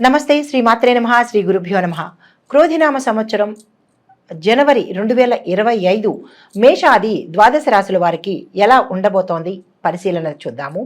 నమస్తే. శ్రీ మాత్రే నమః. శ్రీ గురుభ్యో నమః. క్రోధినామ సంవత్సరం జనవరి 2025 మేషాది ద్వాదశ రాశుల వారికి ఎలా ఉండబోతోంది పరిశీలన చూద్దాము.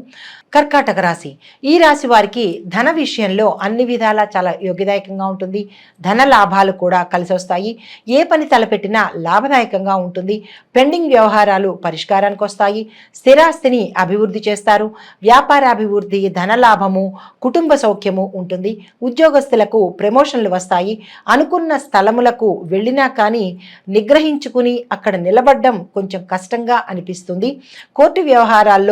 కర్కాటక రాశి. ఈ రాశి వారికి ధన విషయంలో అన్ని విధాలా చాలా యోగ్యదాయకంగా ఉంటుంది. ధన లాభాలు కూడా కలిసి వస్తాయి. ఏ పని తలపెట్టినా లాభదాయకంగా ఉంటుంది. పెండింగ్ వ్యవహారాలు పరిష్కారానికి వస్తాయి. స్థిరాస్తిని అభివృద్ధి చేస్తారు. వ్యాపారాభివృద్ధి, ధన లాభము, కుటుంబ సౌఖ్యము ఉంటుంది. ఉద్యోగస్తులకు ప్రమోషన్లు వస్తాయి. అనుకున్న స్థలములకు వెళ్ళినా కానీ నిగ్రహించుకుని అక్కడ నిలబడ్డం కొంచెం కష్టంగా అనిపిస్తుంది. కోర్టు వ్యవహారాల్లో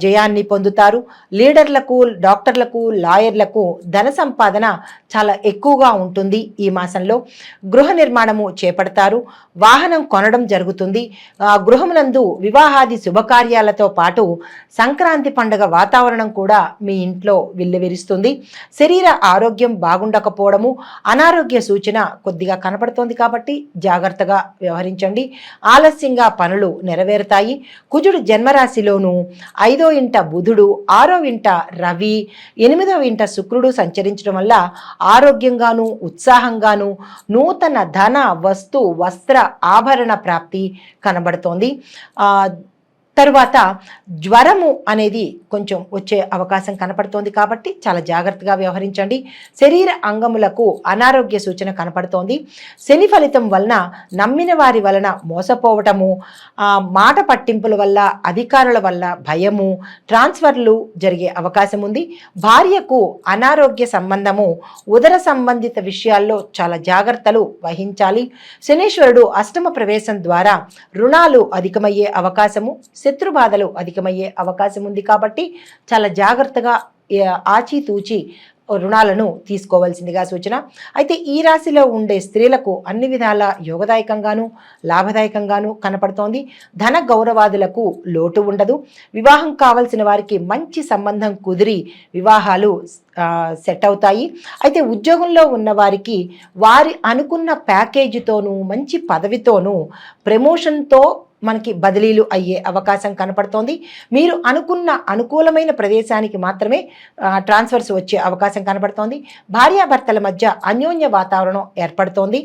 జయాన్ని పొందుతారు. లీడర్లకు, డాక్టర్లకు, లాయర్లకు ధన సంపాదన చాలా ఎక్కువగా ఉంటుంది. ఈ మాసంలో గృహ నిర్మాణము చేపడతారు. వాహనం కొనడం జరుగుతుంది. గృహమునందు వివాహాది శుభకార్యాలతో పాటు సంక్రాంతి పండుగ వాతావరణం కూడా మీ ఇంట్లో విల్లువిరుస్తుంది. శరీర ఆరోగ్యం బాగుండకపోవడము, అనారోగ్య సూచన కొద్దిగా కనపడుతోంది కాబట్టి జాగ్రత్తగా వ్యవహరించండి. ఆలస్యంగా పనులు నెరవేరుతాయి. కుజుడు జన్మరాశిలోను 5వ ఇంట బుధుడు, 6వ ఇంట రవి, 8వ ఇంట శుక్రుడు సంచరించడం వల్ల ఆరోగ్యంగాను ఉత్సాహంగాను నూతన ధన, వస్తు, వస్త్ర, ఆభరణ ప్రాప్తి కనబడుతోంది. తరువాత జ్వరము అనేది కొంచెం వచ్చే అవకాశం కనపడుతోంది కాబట్టి చాలా జాగ్రత్తగా వ్యవహరించండి. శరీర అంగములకు అనారోగ్య సూచన కనపడుతోంది. శని ఫలితం వలన నమ్మిన వారి వలన మోసపోవటము, మాట పట్టింపుల వల్ల, అధికారుల వల్ల భయము, ట్రాన్స్ఫర్లు జరిగే అవకాశం ఉంది. భార్యకు అనారోగ్య సంబంధము, ఉదర సంబంధిత విషయాల్లో చాలా జాగ్రత్తలు వహించాలి. శనీశ్వరుడు అష్టమ ప్రవేశం ద్వారా రుణాలు అధికమయ్యే అవకాశము, శత్రు బాధలు అధికమయ్యే అవకాశం ఉంది కాబట్టి చాలా జాగ్రత్తగా ఆచితూచి రుణాలను తీసుకోవాల్సిందిగా సూచన. అయితే ఈ రాశిలో ఉండే స్త్రీలకు అన్ని విధాల యోగదాయకంగాను లాభదాయకంగాను కనపడుతోంది. ధన గౌరవాదులకు లోటు ఉండదు. వివాహం కావలసిన వారికి మంచి సంబంధం కుదిరి వివాహాలు సెట్ అవుతాయి. అయితే ఉద్యోగంలో ఉన్న వారికి వారి అనుకున్న ప్యాకేజీతోనూ మంచి పదవితోనూ ప్రమోషన్తో మనకి బదిలీలు అయ్యే అవకాశం కనపడుతోంది. మీరు అనుకున్న అనుకూలమైన ప్రదేశానికి మాత్రమే ట్రాన్స్ఫర్స్ వచ్చే అవకాశం కనపడుతోంది. భార్యాభర్తల మధ్య అన్యోన్య వాతావరణం ఏర్పడుతోంది.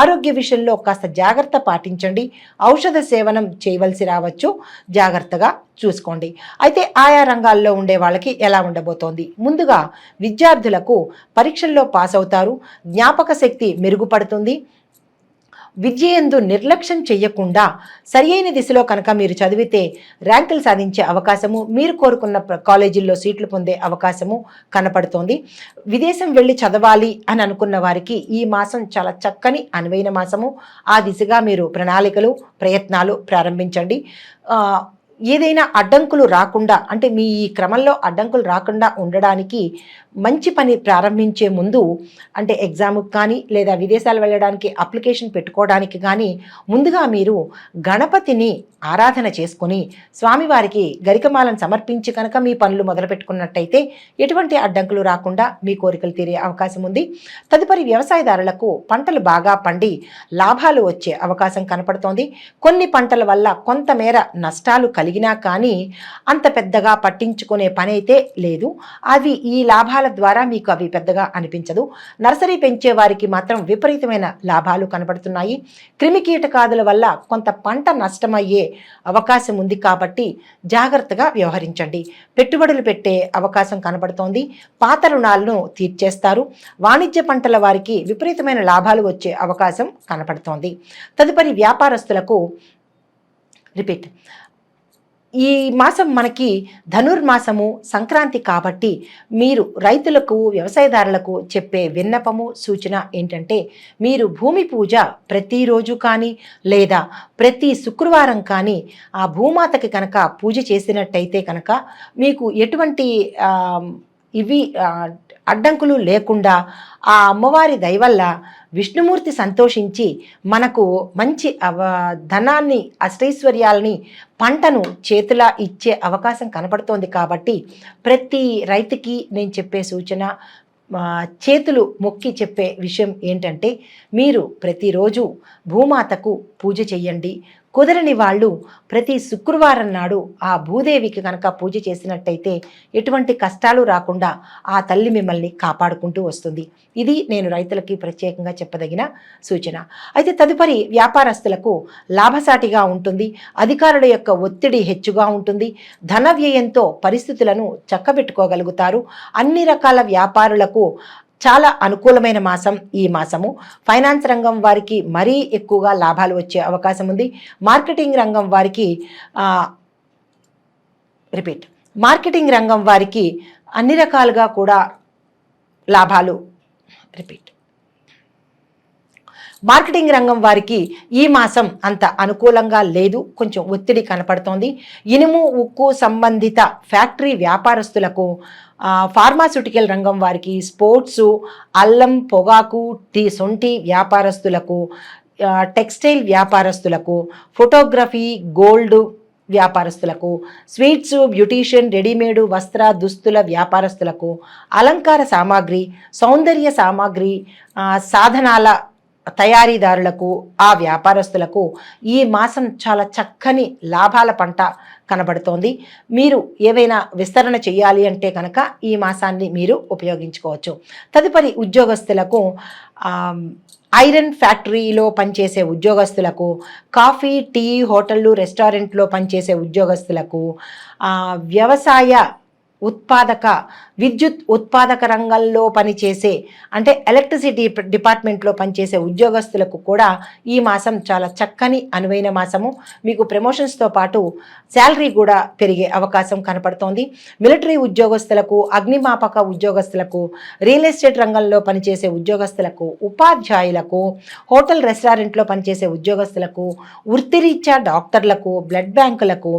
ఆరోగ్య విషయంలో కాస్త జాగ్రత్త పాటించండి. ఔషధ సేవనం చేయవలసి రావచ్చు, జాగ్రత్తగా చూసుకోండి. అయితే ఆయా రంగాల్లో ఉండే వాళ్ళకి ఎలా ఉండబోతోంది? ముందుగా విద్యార్థులకు పరీక్షల్లో పాస్ అవుతారు. జ్ఞాపక శక్తి మెరుగుపడుతుంది. విద్యయందు నిర్లక్ష్యం చెయ్యకుండా సరియైన దిశలో కనుక మీరు చదివితే ర్యాంకులు సాధించే అవకాశము, మీరు కోరుకున్న కాలేజీల్లో సీట్లు పొందే అవకాశము కనపడుతోంది. విదేశం వెళ్ళి చదవాలి అని అనుకున్న వారికి ఈ మాసం చాలా చక్కని అనువైన మాసము. ఆ దిశగా మీరు ప్రణాళికలు, ప్రయత్నాలు ప్రారంభించండి. ఏదైనా అడ్డంకులు రాకుండా, అంటే మీ ఈ క్రమంలో అడ్డంకులు రాకుండా ఉండడానికి మంచి పని ప్రారంభించే ముందు, అంటే ఎగ్జామ్కి కానీ లేదా విదేశాలు వెళ్ళడానికి అప్లికేషన్ పెట్టుకోవడానికి కానీ ముందుగా మీరు గణపతిని ఆరాధన చేసుకుని స్వామివారికి గరికమాలను సమర్పించి కనుక మీ పనులు మొదలు పెట్టుకున్నట్టయితే ఎటువంటి అడ్డంకులు రాకుండా మీ కోరికలు తీరే అవకాశం ఉంది. తదుపరి వ్యవసాయదారులకు పంటలు బాగా పండి లాభాలు వచ్చే అవకాశం కనపడుతోంది. కొన్ని పంటల వల్ల కొంతమేర నష్టాలు కలిగినా కానీ అంత పెద్దగా పట్టించుకునే పని అయితే లేదు. అవి ఈ లాభాల ద్వారా మీకు అవి పెద్దగా అనిపించదు. నర్సరీ పెంచే వారికి మాత్రం విపరీతమైన లాభాలు కనపడుతున్నాయి. క్రిమికీటకాదుల వల్ల కొంత పంట నష్టమయ్యే అవకాశం ఉంది కాబట్టి జాగ్రత్తగా వ్యవహరించండి. పెట్టుబడులు పెట్టే అవకాశం కనపడుతోంది. పాత రుణాలను తీర్చేస్తారు. వాణిజ్య పంటల వారికి విపరీతమైన లాభాలు వచ్చే అవకాశం కనపడుతోంది. తదుపరి వ్యాపారస్తులకు ఈ మాసం మనకి ధనుర్మాసము, సంక్రాంతి కాబట్టి మీరు రైతులకు, వ్యవసాయదారులకు చెప్పే విన్నపము, సూచన ఏంటంటే మీరు భూమి పూజ ప్రతిరోజు కానీ లేదా ప్రతి శుక్రవారం కానీ ఆ భూమాతకి కనుక పూజ చేసినట్టయితే కనుక మీకు ఎటువంటి అడ్డంకులు లేకుండా ఆ అమ్మవారి దయవల్ల విష్ణుమూర్తి సంతోషించి మనకు మంచి ధనాన్ని, అష్టైశ్వర్యాలని, పంటను చేతులా ఇచ్చే అవకాశం కనపడుతోంది. కాబట్టి ప్రతి రైతుకి నేను చెప్పే సూచన, చేతులు మొక్కి చెప్పే విషయం ఏంటంటే మీరు ప్రతిరోజు భూమాతకు పూజ చెయ్యండి. కుదరని వాళ్ళు ప్రతి శుక్రవారం నాడు ఆ భూదేవికి కనుక పూజ చేసినట్టయితే ఎటువంటి కష్టాలు రాకుండా ఆ తల్లి మిమ్మల్ని కాపాడుకుంటూ వస్తుంది. ఇది నేను రైతులకి ప్రత్యేకంగా చెప్పదగిన సూచన. అయితే తదుపరి వ్యాపారస్తులకు లాభసాటిగా ఉంటుంది. అధికారుల యొక్క ఒత్తిడి హెచ్చుగా ఉంటుంది. ధన వ్యయంతో పరిస్థితులను చక్కబెట్టుకోగలుగుతారు. అన్ని రకాల వ్యాపారులకు చాలా అనుకూలమైన మాసం ఈ మాసము. ఫైనాన్స్ రంగం వారికి మరీ ఎక్కువగా లాభాలు వచ్చే అవకాశం ఉంది. మార్కెటింగ్ రంగం వారికి మార్కెటింగ్ రంగం వారికి అన్ని రకాలుగా కూడా లాభాలు మార్కెటింగ్ రంగం వారికి ఈ మాసం అంత అనుకూలంగా లేదు. కొంచెం ఒత్తిడి కనపడుతోంది. ఇనుము ఉక్కు సంబంధిత ఫ్యాక్టరీ వ్యాపారస్తులకు, ఫార్మాస్యూటికల్ రంగం వారికి, స్పోర్ట్సు, అల్లం పొగాకు సొంటి వ్యాపారస్తులకు, టెక్స్టైల్ వ్యాపారస్తులకు, ఫోటోగ్రఫీ గోల్డ్ వ్యాపారస్తులకు, స్వీట్స్ బ్యూటీషియన్ రెడీమేడ్ వస్త్ర దుస్తుల వ్యాపారస్తులకు, అలంకార సామాగ్రి సౌందర్య సామాగ్రి సాధనాల తయారీదారులకు, ఆ వ్యాపారస్తులకు ఈ మాసం చాలా చక్కని లాభాల పంట కనబడుతోంది. మీరు ఏవైనా విస్తరణ చేయాలి అంటే కనుక ఈ మాసాన్ని మీరు ఉపయోగించుకోవచ్చు. తదుపరి ఉద్యోగస్తులకు, ఐరన్ ఫ్యాక్టరీలో పనిచేసే ఉద్యోగస్తులకు, కాఫీ టీ హోటళ్ళు రెస్టారెంట్లో పనిచేసే ఉద్యోగస్తులకు, వ్యవసాయ విద్యుత్ ఉత్పాదక రంగంలో పనిచేసే అంటే ఎలక్ట్రిసిటీ డిపార్ట్మెంట్లో పనిచేసే ఉద్యోగస్తులకు కూడా ఈ మాసం చాలా చక్కని అనువైన మాసము. మీకు ప్రమోషన్స్తో పాటు శాలరీ కూడా పెరిగే అవకాశం కనపడుతోంది. మిలిటరీ ఉద్యోగస్తులకు, అగ్నిమాపక ఉద్యోగస్తులకు, రియల్ ఎస్టేట్ రంగంలో పనిచేసే ఉద్యోగస్తులకు, ఉపాధ్యాయులకు, హోటల్ రెస్టారెంట్లో పనిచేసే ఉద్యోగస్తులకు, వృత్తిరీత్యా డాక్టర్లకు, బ్లడ్ బ్యాంకులకు,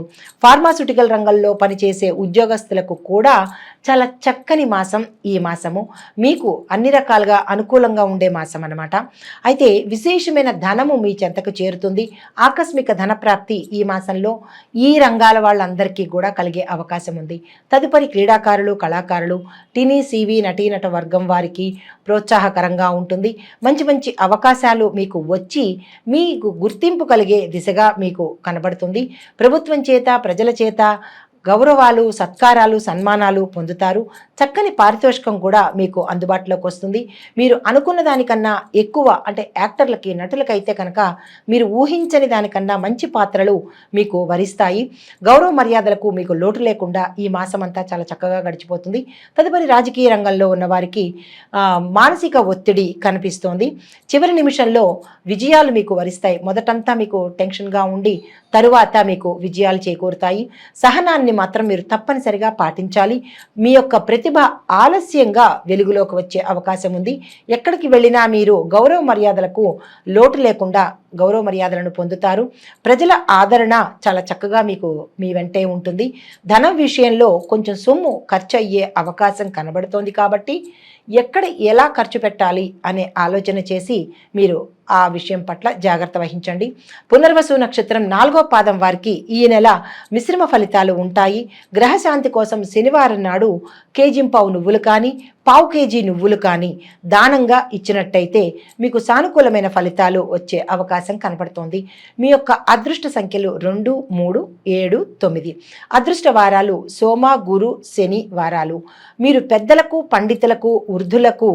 ఫార్మాస్యూటికల్ రంగంలో పనిచేసే ఉద్యోగస్తులకు కూడా చాలా చక్కని మాసం ఈ మాసము. మీకు అన్ని రకాలుగా అనుకూలంగా ఉండే మాసం అన్నమాట. అయితే విశేషమైన ధనము మీ చెంతకు చేరుతుంది. ఆకస్మిక ధన ప్రాప్తి ఈ మాసంలో ఈ రంగాల వాళ్ళందరికీ కూడా కలిగే అవకాశం ఉంది. తదుపరి క్రీడాకారులు, కళాకారులు, టీవీ సీవీ నటీనట వర్గం వారికి ప్రోత్సాహకరంగా ఉంటుంది. మంచి మంచి అవకాశాలు మీకు వచ్చి మీకు గుర్తింపు కలిగే దిశగా మీకు కనబడుతుంది. ప్రభుత్వం చేత, ప్రజల చేత గౌరవాలు, సత్కారాలు, సన్మానాలు పొందుతారు. చక్కని పారితోషికం కూడా మీకు అందుబాటులోకి వస్తుంది. మీరు అనుకున్న దానికన్నా ఎక్కువ అంటే యాక్టర్లకి, నటులకైతే కనుక మీరు ఊహించని దానికన్నా మంచి పాత్రలు మీకు వరిస్తాయి. గౌరవ మర్యాదలకు మీకు లోటు లేకుండా ఈ మాసం అంతా చాలా చక్కగా గడిచిపోతుంది. తదుపరి రాజకీయ రంగంలో ఉన్న వారికి మానసిక ఒత్తిడి కనిపిస్తోంది. చివరి నిమిషంలో విజయాలు మీకు వరిస్తాయి. మొదటంతా మీకు టెన్షన్గా ఉండి తరువాత మీకు విజయాలు చేకూరుతాయి. సహనాన్ని మాత్రం మీరు తప్పనిసరిగా పాటించాలి. మీ యొక్క ప్రతిభ ఆలస్యంగా వెలుగులోకి వచ్చే అవకాశం ఉంది. ఎక్కడికి వెళ్ళినా మీరు గౌరవ మర్యాదలకు లోటు లేకుండా గౌరవ మర్యాదలను పొందుతారు. ప్రజల ఆదరణ చాలా చక్కగా మీకు మీ వెంటే ఉంటుంది. ధనం విషయంలో కొంచెం సొమ్ము ఖర్చు అయ్యే అవకాశం కనబడుతోంది కాబట్టి ఎక్కడ ఎలా ఖర్చు పెట్టాలి అనే ఆలోచన చేసి మీరు ఆ విషయం పట్ల జాగ్రత్త వహించండి. పునర్వసు నక్షత్రం 4వ పాదం వారికి ఈ నెల మిశ్రమ ఫలితాలు ఉంటాయి. గ్రహశాంతి కోసం శనివారం నాడు కేజింపావు నువ్వులు కానీ, పావు కేజీ నువ్వులు కానీ దానంగా ఇచ్చినట్టయితే మీకు సానుకూలమైన ఫలితాలు వచ్చే అవకాశం కనపడుతోంది. మీ యొక్క అదృష్ట సంఖ్యలు 2, 3, 7, 9. అదృష్ట వారాలు సోమ, గురు, శని వారాలు. మీరు పెద్దలకు, పండితులకు, వృద్ధులకు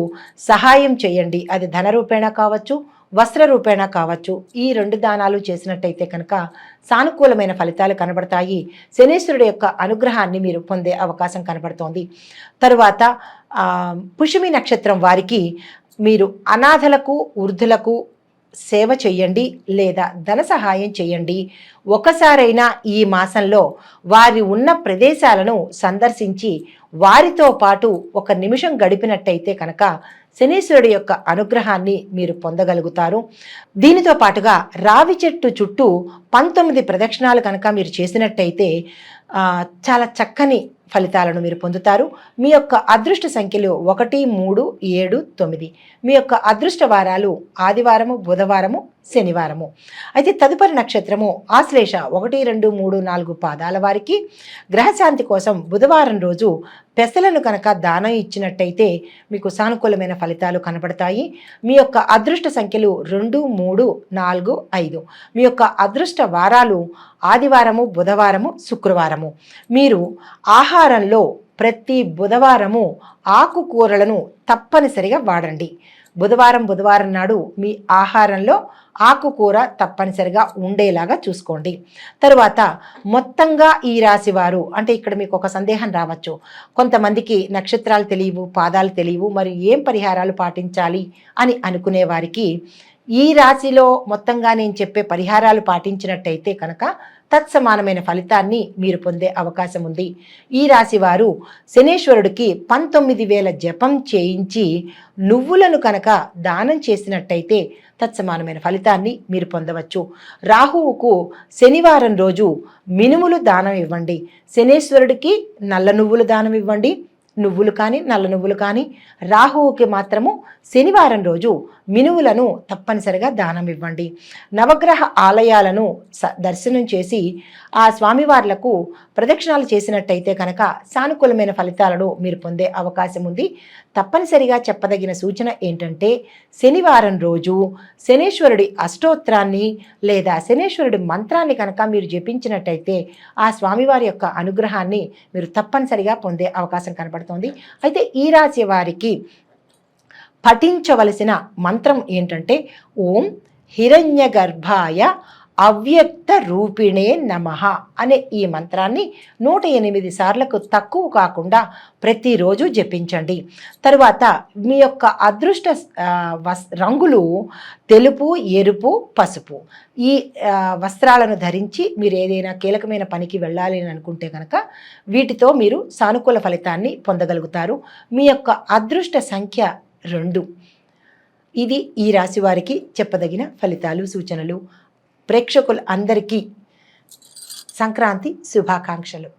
సహాయం చేయండి. అది ధన రూపేణా కావచ్చు, వస్త్ర రూపేణా కావచ్చు. ఈ 2 దానాలు చేసినట్టయితే కనుక సానుకూలమైన ఫలితాలు కనబడతాయి. శనీశ్వరుడు యొక్క అనుగ్రహాన్ని మీరు పొందే అవకాశం కనబడుతోంది. తరువాత పుష్యమి నక్షత్రం వారికి మీరు అనాథలకు, వృద్ధులకు సేవ చేయండి లేదా ధన సహాయం చేయండి. ఒకసారైనా ఈ మాసంలో వారి ఉన్న ప్రదేశాలను సందర్శించి వారితో పాటు 1 నిమిషం గడిపినట్టయితే కనుక శనీశ్వరుడి యొక్క అనుగ్రహాన్ని మీరు పొందగలుగుతారు. దీనితో పాటుగా రావి చెట్టు చుట్టూ 19 ప్రదక్షిణాలు కనుక మీరు చేసినట్టయితే చాలా చక్కని ఫలితాలను మీరు పొందుతారు. మీ యొక్క అదృష్ట సంఖ్యలు 1, 3, 7, 9. మీ యొక్క అదృష్ట వారాలు ఆదివారము, బుధవారము, శనివారము. అయితే తదుపరి నక్షత్రము ఆశ్లేష 1, 2, 3, 4 పాదాల వారికి గ్రహశాంతి కోసం బుధవారం రోజు పెసలను కనుక దానం ఇచ్చినట్టయితే మీకు సానుకూలమైన ఫలితాలు కనబడతాయి. మీ యొక్క అదృష్ట సంఖ్యలు 2, 3, 4, 5. మీ యొక్క అదృష్ట వారాలు ఆదివారము, బుధవారము, శుక్రవారము. మీరు ఆహారంలో ప్రతి బుధవారము ఆకుకూరలను తప్పనిసరిగా వాడండి. బుధవారం నాడు మీ ఆహారంలో ఆకుకూర తప్పనిసరిగా ఉండేలాగా చూసుకోండి. తరువాత మొత్తంగా ఈ రాశి వారు, అంటే ఇక్కడ మీకు ఒక సందేహం రావచ్చు, కొంతమందికి నక్షత్రాలు తెలియవు, పాదాలు తెలియవు, మరి ఏం పరిహారాలు పాటించాలి అని అనుకునే వారికి ఈ రాశిలో మొత్తంగా నేను చెప్పే పరిహారాలు పాటించినట్టయితే కనుక తత్సమానమైన ఫలితాన్ని మీరు పొందే అవకాశం ఉంది. ఈ రాశి వారు శనేశ్వరుడికి 19,000 జపం చేయించి నువ్వులను కనుక దానం చేసినట్టయితే తత్సమానమైన ఫలితాన్ని మీరు పొందవచ్చు. రాహువుకు శనివారం రోజు మినుములు దానం ఇవ్వండి. శనేశ్వరుడికి నల్ల నువ్వులు దానం ఇవ్వండి, నువ్వులు కానీ నల్ల నువ్వులు కానీ. రాహువుకి మాత్రము శనివారం రోజు మినువులను తప్పనిసరిగా దానం ఇవ్వండి. నవగ్రహ ఆలయాలను దర్శనం చేసి ఆ స్వామివార్లకు ప్రదక్షిణాలు చేసినట్టయితే కనుక సానుకూలమైన ఫలితాలను మీరు పొందే అవకాశం ఉంది. తప్పనిసరిగా చెప్పదగిన సూచన ఏంటంటే శనివారం రోజు శనేశ్వరుడి అష్టోత్తరాన్ని లేదా శనేశ్వరుడి మంత్రాన్ని కనుక మీరు జపించినట్టయితే ఆ స్వామివారి యొక్క అనుగ్రహాన్ని మీరు తప్పనిసరిగా పొందే అవకాశం కనబడుతోంది. అయితే ఈ రాశి వారికి పఠించవలసిన మంత్రం ఏంటంటే ఓం హిరణ్యగర్భాయ అవ్యక్త రూపిణే నమః అనే ఈ మంత్రాన్ని 108 సార్లకు తక్కువ కాకుండా ప్రతిరోజు జపించండి. తరువాత మీ యొక్క అదృష్ట రంగులు తెలుపు, ఎరుపు, పసుపు. ఈ వస్త్రాలను ధరించి మీరు ఏదైనా కీలకమైన పనికి వెళ్ళాలి అని అనుకుంటే కనుక వీటితో మీరు సానుకూల ఫలితాన్ని పొందగలుగుతారు. మీ యొక్క అదృష్ట సంఖ్య 2. ఇది ఈ రాశి వారికి చెప్పదగిన ఫలితాలు, సూచనలు. ప్రేక్షకులు అందరికీ సంక్రాంతి శుభాకాంక్షలు.